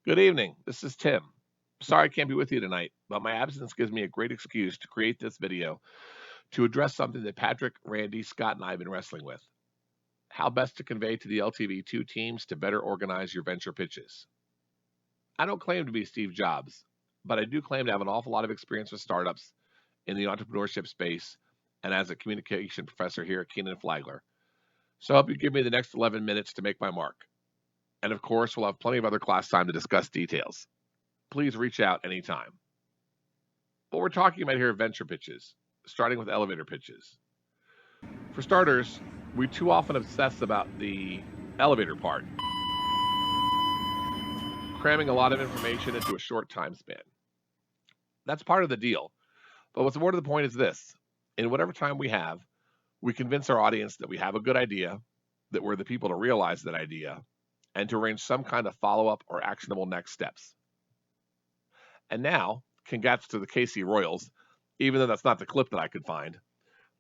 Good evening. This is Tim. Sorry I can't be with you tonight, but my absence gives me a great excuse to create this video to address something that Patrick, Randy, Scott, and I have been wrestling with. How best to convey to the LTV2 teams to better organize your venture pitches. I don't claim to be Steve Jobs, but I do claim to have an awful lot of experience with startups in the entrepreneurship space and as a communication professor here at Keenan Flagler. So I hope you give me the next 11 minutes to make my mark. And of course, we'll have plenty of other class time to discuss details. Please reach out anytime. What we're talking about here are venture pitches, starting with elevator pitches. For starters, we too often obsess about the elevator part, cramming a lot of information into a short time span. That's part of the deal. But what's more to the point is this: in whatever time we have, we convince our audience that we have a good idea, that we're the people to realize that idea, and to arrange some kind of follow up or actionable next steps. And now, congrats to the KC Royals, even though that's not the clip that I could find.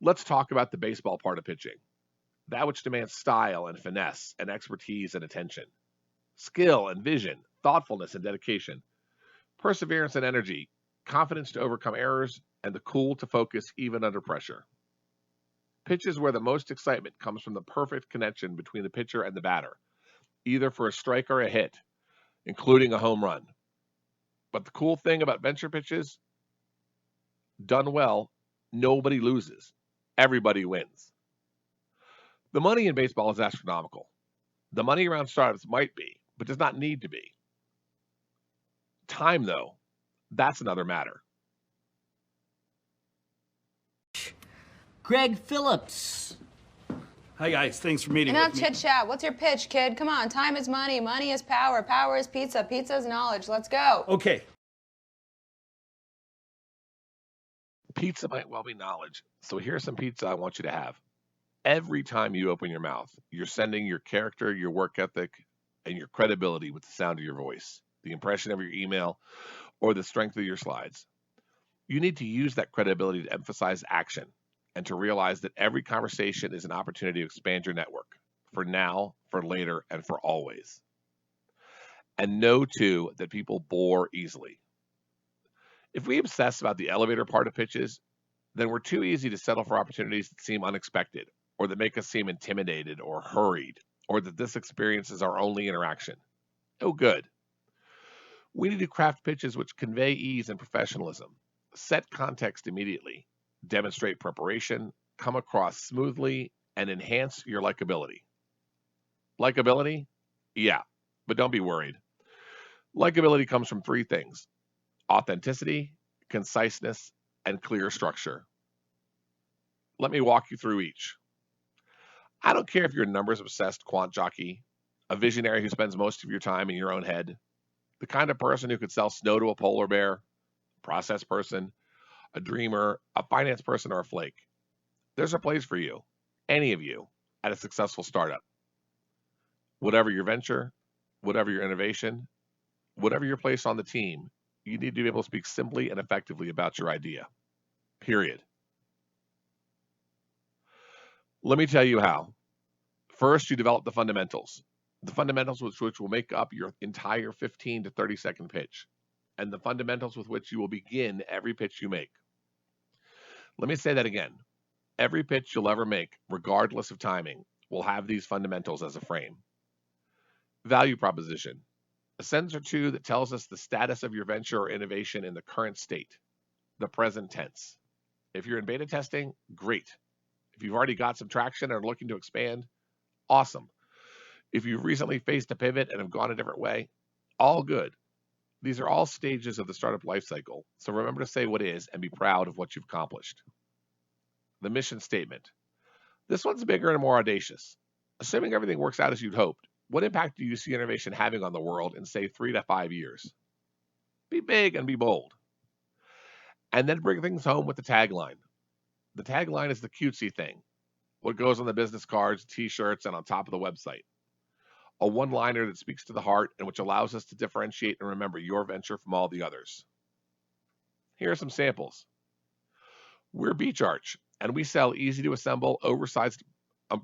Let's talk about the baseball part of pitching, that which demands style and finesse and expertise and attention, skill and vision, thoughtfulness and dedication, perseverance and energy, confidence to overcome errors, and the cool to focus even under pressure. Pitches where the most excitement comes from the perfect connection between the pitcher and the batter, either for a strike or a hit, including a home run. But the cool thing about venture pitches, done well, nobody loses. Everybody wins. The money in baseball is astronomical. The money around startups might be, but does not need to be. Time, though, that's another matter. Greg Phillips. Hi guys, thanks for meeting Enough with me. chit chat. What's your pitch, kid? Come on. Time is money. Money is power. Power is pizza. Pizza is knowledge. Let's go. Okay, Pizza might well be knowledge, so here's some pizza I want you to have. Every time you open your mouth, you're sending your character, your work ethic, and your credibility with the sound of your voice, the impression of your email, or the strength of your slides. You need to use that credibility to emphasize action and to realize that every conversation is an opportunity to expand your network for now, for later, and for always. And know, too, that people bore easily. If we obsess about the elevator part of pitches, then we're too easy to settle for opportunities that seem unexpected, or that make us seem intimidated or hurried, or that this experience is our only interaction. No good. We need to craft pitches which convey ease and professionalism, set context immediately, demonstrate preparation, come across smoothly, and enhance your likability. Likability? Yeah, but don't be worried. Likability comes from three things: authenticity, conciseness, and clear structure. Let me walk you through each. I don't care if you're a numbers obsessed quant jockey, a visionary who spends most of your time in your own head, the kind of person who could sell snow to a polar bear, a process person, a dreamer, a finance person, or a flake. There's a place for you, any of you, at a successful startup. Whatever your venture, whatever your innovation, whatever your place on the team, you need to be able to speak simply and effectively about your idea. Period. Let me tell you how. First, you develop the fundamentals which will make up your entire 15 to 30-second pitch, and the fundamentals with which you will begin every pitch you make. Let me say that again. Every pitch you'll ever make, regardless of timing, will have these fundamentals as a frame. Value proposition. A sentence or two that tells us the status of your venture or innovation in the current state, the present tense. If you're in beta testing, great. If you've already got some traction and are looking to expand, awesome. If you've recently faced a pivot and have gone a different way, all good. These are all stages of the startup life cycle, so remember to say what is and be proud of what you've accomplished. The mission statement. This one's bigger and more audacious. Assuming everything works out as you'd hoped, what impact do you see innovation having on the world in, say, 3 to 5 years? Be big and be bold. And then bring things home with the tagline. The tagline is the cutesy thing, what goes on the business cards, t-shirts, and on top of the website. A one-liner that speaks to the heart and which allows us to differentiate and remember your venture from all the others. Here are some samples. We're Beach Arch, and we sell easy-to-assemble, oversized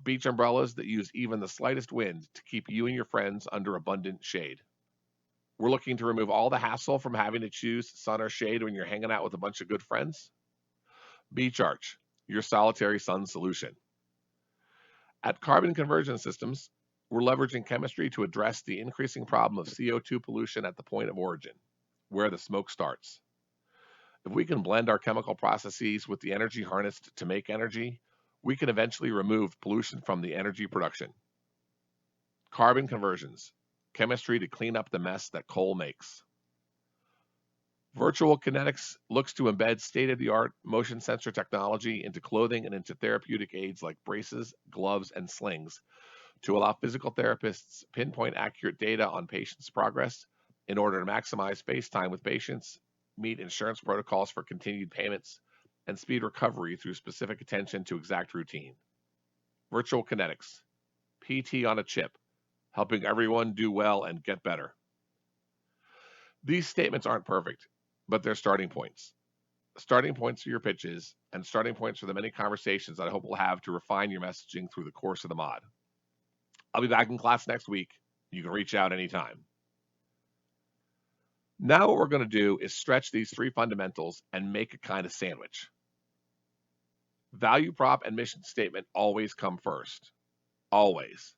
beach umbrellas that use even the slightest wind to keep you and your friends under abundant shade. We're looking to remove all the hassle from having to choose sun or shade when you're hanging out with a bunch of good friends. Beach Arch, your solitary sun solution. At Carbon Conversion Systems, we're leveraging chemistry to address the increasing problem of CO2 pollution at the point of origin, where the smoke starts. If we can blend our chemical processes with the energy harnessed to make energy, we can eventually remove pollution from the energy production. Carbon conversions, chemistry to clean up the mess that coal makes. Virtual Kinetics looks to embed state-of-the-art motion sensor technology into clothing and into therapeutic aids like braces, gloves, and slings to allow physical therapists pinpoint accurate data on patients' progress in order to maximize face time with patients, meet insurance protocols for continued payments, and speed recovery through specific attention to exact routine. Virtual Kinetics, PT on a chip, helping everyone do well and get better. These statements aren't perfect, but they're starting points. Starting points for your pitches and starting points for the many conversations that I hope we'll have to refine your messaging through the course of the mod. I'll be back in class next week. You can reach out anytime. Now what we're going to do is stretch these three fundamentals and make a kind of sandwich. Value prop and mission statement always come first. Always.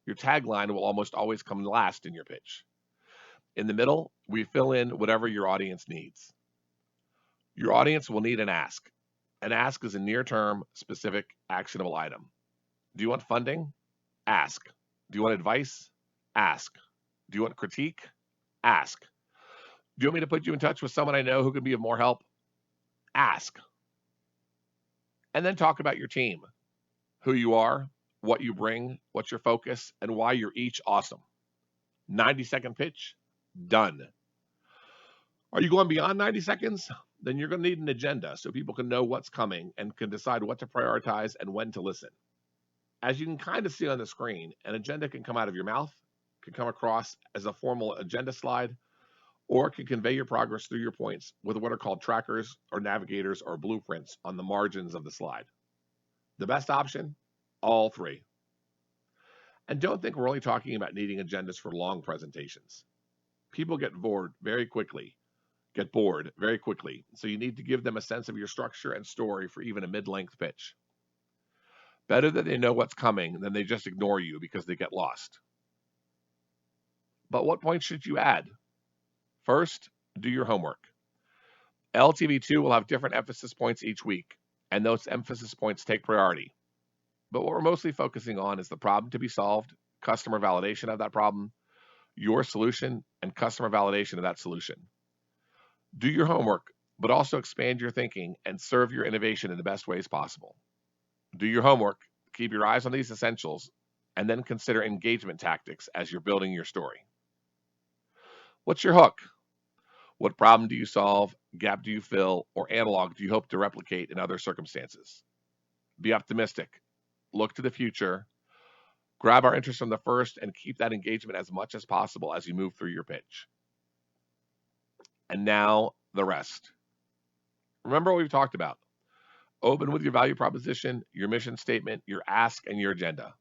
Your tagline will almost always come last in your pitch. In the middle, we fill in whatever your audience needs. Your audience will need an ask. An ask is a near-term, specific, actionable item. Do you want funding? Ask. Do you want advice? Ask. Do you want critique? Ask. Do you want me to put you in touch with someone I know who could be of more help? Ask. And then talk about your team, who you are, what you bring, what's your focus, and why you're each awesome. 90-second pitch, done. Are you going beyond 90 seconds? Then you're going to need an agenda so people can know what's coming and can decide what to prioritize and when to listen. As you can kind of see on the screen, an agenda can come out of your mouth, can come across as a formal agenda slide, or can convey your progress through your points with what are called trackers or navigators or blueprints on the margins of the slide. The best option? All three. And don't think we're only talking about needing agendas for long presentations. People get bored very quickly, so you need to give them a sense of your structure and story for even a mid-length pitch. Better that they know what's coming than they just ignore you because they get lost. But what points should you add? First, do your homework. LTV2 will have different emphasis points each week, and those emphasis points take priority. But what we're mostly focusing on is the problem to be solved, customer validation of that problem, your solution, and customer validation of that solution. Do your homework, but also expand your thinking and serve your innovation in the best ways possible. Do your homework, keep your eyes on these essentials, and then consider engagement tactics as you're building your story. What's your hook? What problem do you solve, gap do you fill, or analog do you hope to replicate in other circumstances? Be optimistic. Look to the future. Grab our interest from the first and keep that engagement as much as possible as you move through your pitch. And now the rest. Remember what we've talked about. Open with your value proposition, your mission statement, your ask, and your agenda.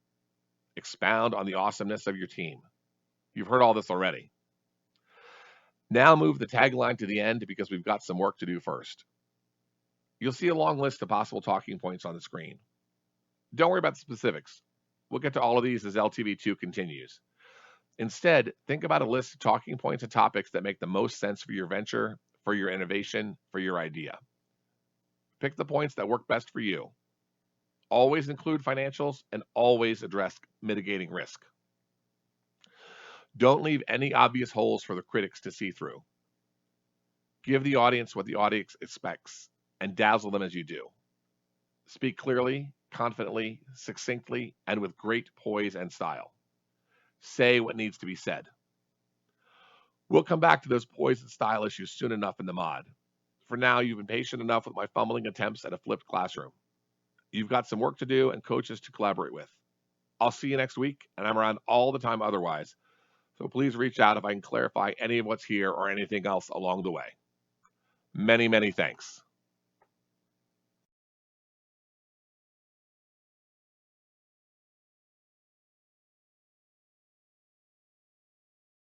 Expound on the awesomeness of your team. You've heard all this already. Now move the tagline to the end because we've got some work to do first. You'll see a long list of possible talking points on the screen. Don't worry about the specifics. We'll get to all of these as LTV2 continues. Instead, think about a list of talking points and topics that make the most sense for your venture, for your innovation, for your idea. Pick the points that work best for you. Always include financials and always address mitigating risk. Don't leave any obvious holes for the critics to see through. Give the audience what the audience expects and dazzle them as you do. Speak clearly, confidently, succinctly, and with great poise and style. Say what needs to be said. We'll come back to those poise and style issues soon enough in the mod. For now, you've been patient enough with my fumbling attempts at a flipped classroom. You've got some work to do and coaches to collaborate with. I'll see you next week, and I'm around all the time otherwise, so please reach out if I can clarify any of what's here or anything else along the way. Many, many thanks.